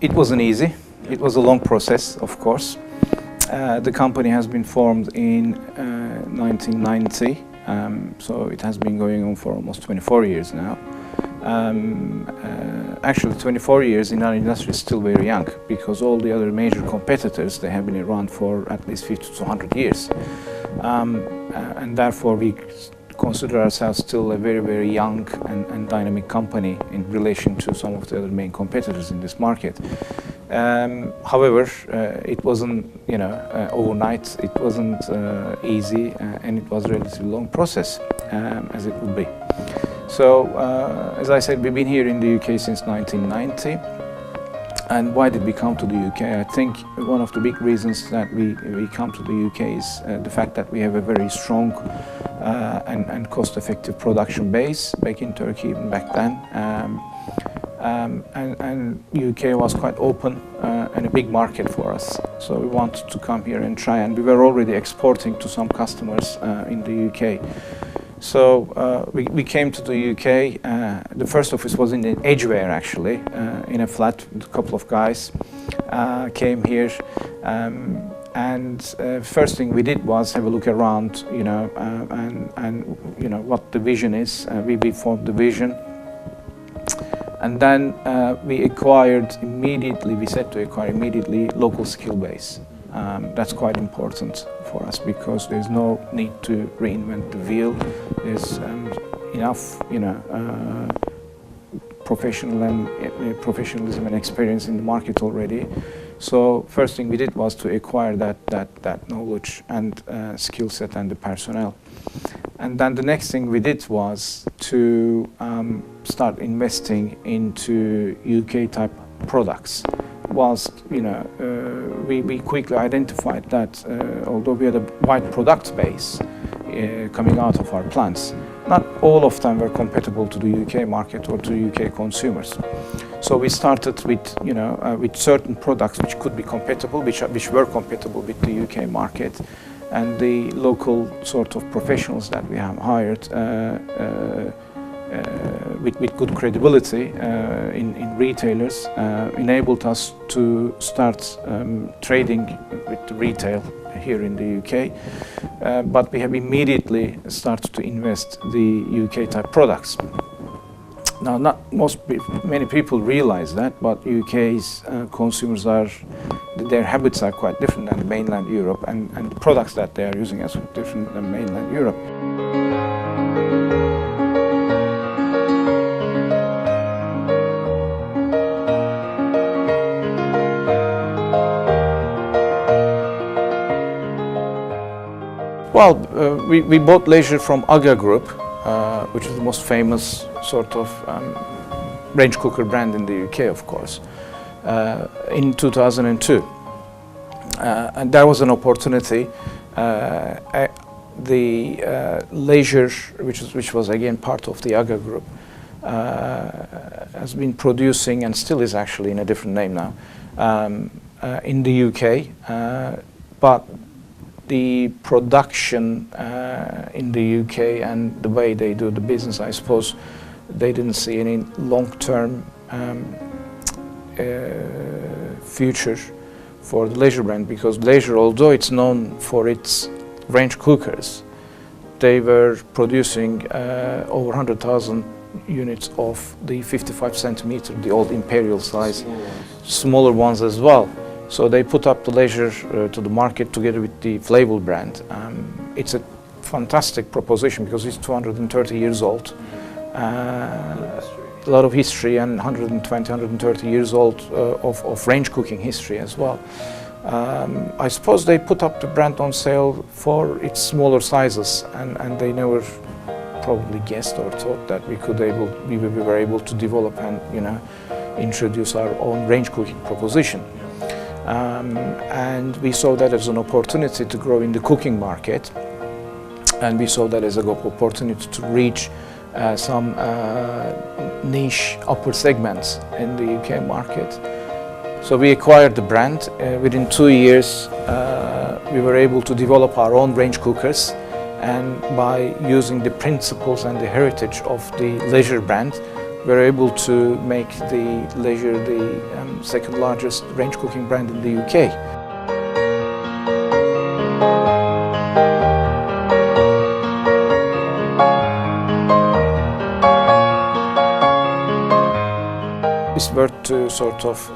It wasn't easy. It was a long process, of course. The company has been formed in 1990, so it has been going on for almost 24 years now. Actually, 24 years in our industry is still very young, because all the other major competitors, they have been around for at least 50 to 100 years. And therefore, we consider ourselves still a very, very young and dynamic company in relation to some of the other main competitors in this market. However, it wasn't, overnight. It wasn't easy, and it was a relatively long process, as it would be. So, as I said, we've been here in the UK since 1990. And why did we come to the UK? I think one of the big reasons that we come to the UK is the fact that we have a very strong and cost-effective production base back in Turkey, even back then. And UK was quite open and a big market for us. So we wanted to come here and try, and we were already exporting to some customers in the UK. So we came to the UK. The first office was in Edgware, actually, in a flat with a couple of guys. Came here, and first thing we did was have a look around, and what the vision is. We formed the vision, and then we acquired immediately. We set to acquire immediately local skill base. That's quite important for us, because there's no need to reinvent the wheel. There's enough, professionalism and experience in the market already. So first thing we did was to acquire that knowledge and skill set and the personnel. And then the next thing we did was to start investing into UK type products. Whilst we quickly identified that although we had a wide product base coming out of our plants, not all of them were compatible to the UK market or to UK consumers. So we started with certain products which could be compatible, which were compatible with the UK market, and the local sort of professionals that we have hired with good credibility in retailers enabled us to start trading with the retail here in the UK. But we have immediately started to invest the UK type products. Now, many people realize that, but UK's consumers their habits are quite different than mainland Europe, and the products that they are using are different than mainland Europe. Well, we bought leisure from AGA Group, which is the most famous sort of range cooker brand in the UK, of course, in 2002. And there was an opportunity. The leisure, which was again part of the AGA Group, has been producing, and still is actually in a different name now, in the UK, but the production in the UK and the way they do the business, I suppose they didn't see any long-term future for the leisure brand, because leisure, although it's known for its range cookers, they were producing over 100,000 units of the 55 centimeter, the old imperial size, smaller ones as well. So they put up the leisure to the market together with the Flavor brand. It's a fantastic proposition because it's 230 years old. A lot of history, and 120, 130 years old of range cooking history as well. I suppose they put up the brand on sale for its smaller sizes, and they never probably guessed or thought that we were able to develop and introduce our own range cooking proposition. And we saw that as an opportunity to grow in the cooking market, and we saw that as an opportunity to reach some niche upper segments in the UK market. So we acquired the brand. Within 2 years we were able to develop our own range cookers, and by using the principles and the heritage of the leisure brand, we're able to make the Leisure the second largest range cooking brand in the UK. It's worth to sort of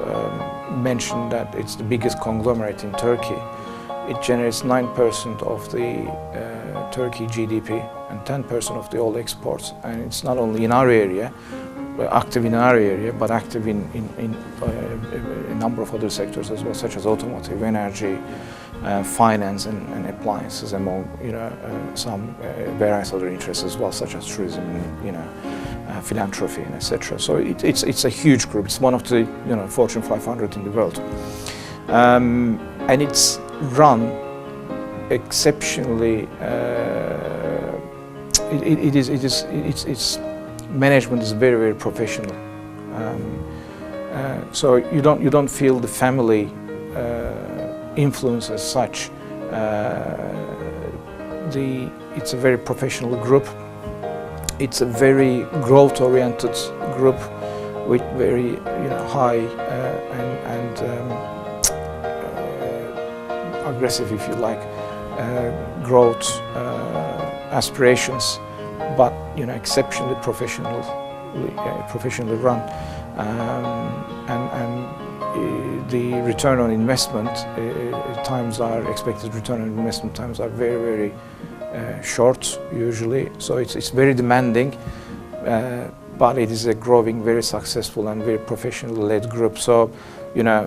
mention that it's the biggest conglomerate in Turkey. It generates 9% of the Turkey GDP and 10% of the all exports. And it's not only in our area, active in our area, but active in a number of other sectors as well, such as automotive, energy, finance and appliances, among some various other interests as well, such as tourism, philanthropy, and etc. So it's a huge group. It's one of the Fortune 500 in the world, and it's run exceptionally. Its management is very, very professional. So you don't feel the family influence as such. It's a very professional group. It's a very growth-oriented group with very high and aggressive, if you like, growth aspirations, but exceptionally professionally run, and the return on investment expected return on investment times are very, very short usually. So it's very demanding, but it is a growing, very successful and very professionally led group. So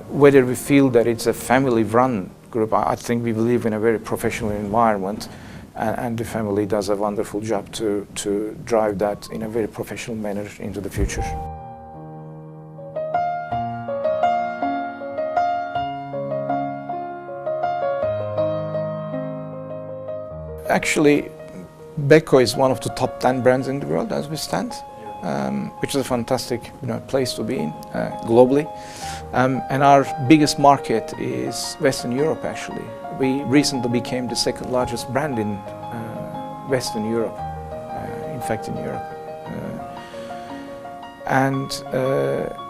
whether we feel that it's a family-run group, I think we believe in a very professional environment, and the family does a wonderful job to drive that in a very professional manner into the future. Actually, Beko is one of the top 10 brands in the world as we stand, which is a fantastic place to be in globally. And our biggest market is Western Europe, actually. We recently became the second largest brand in Western Europe, in fact in Europe.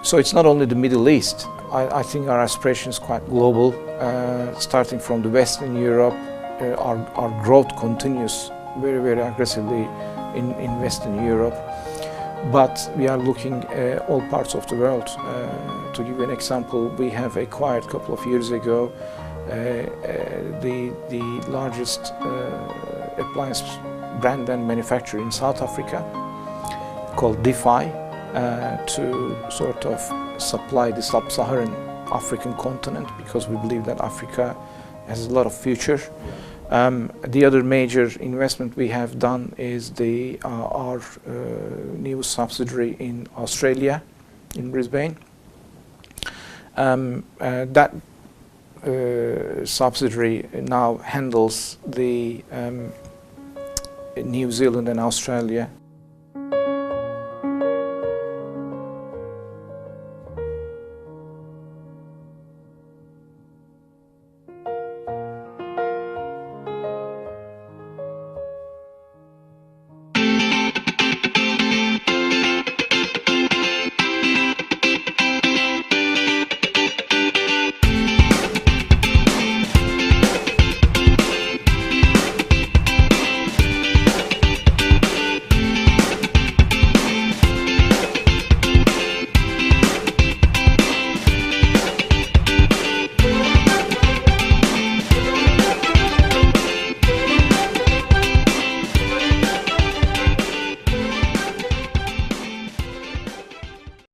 So it's not only the Middle East. I think our aspiration is quite global, starting from the Western Europe. Our growth continues very, very aggressively in Western Europe, but we are looking at all parts of the world. To give you an example, we have acquired a couple of years ago the largest appliance brand and manufacturer in South Africa called DeFi to sort of supply the sub-Saharan African continent, because we believe that Africa has a lot of future. The other major investment we have done is our new subsidiary in Australia, in Brisbane. That subsidiary now handles the New Zealand and Australia